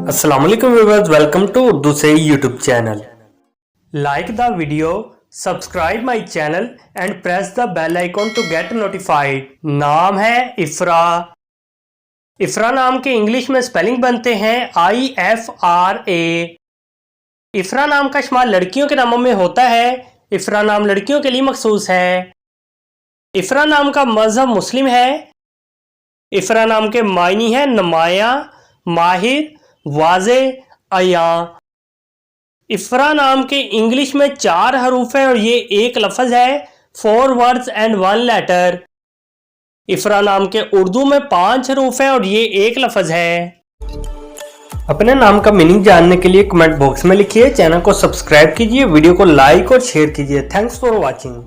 अस्सलाम वालेकुम viewers, welcome to Urdu से YouTube channel. Like the video, subscribe my channel and press the bell icon to get notified. नाम है इफ्रा। इफ्रा नाम के इंग्लिश में स्पेलिंग बनते हैं IFRA। इफ्रा नाम का इस्तेमाल लड़कियों के नामों में होता है। इफ्रा नाम लड़कियों के लिए मखसूस है। इफ्रा नाम का मजहब मुस्लिम है। इफ्रा नाम के मायनी है नुमाया, माहिर, वाजे, अया। इफ्रा नाम के इंग्लिश में 4 हरूफ है और ये एक लफ्ज है। 4 वर्ड्स एंड 1 लेटर। इफ्रा नाम के उर्दू में 5 हरूफ है और ये एक लफ्ज है। अपने नाम का मीनिंग जानने के लिए कमेंट बॉक्स में लिखिए। चैनल को सब्सक्राइब कीजिए, वीडियो को लाइक और शेयर कीजिए। Thanks for watching.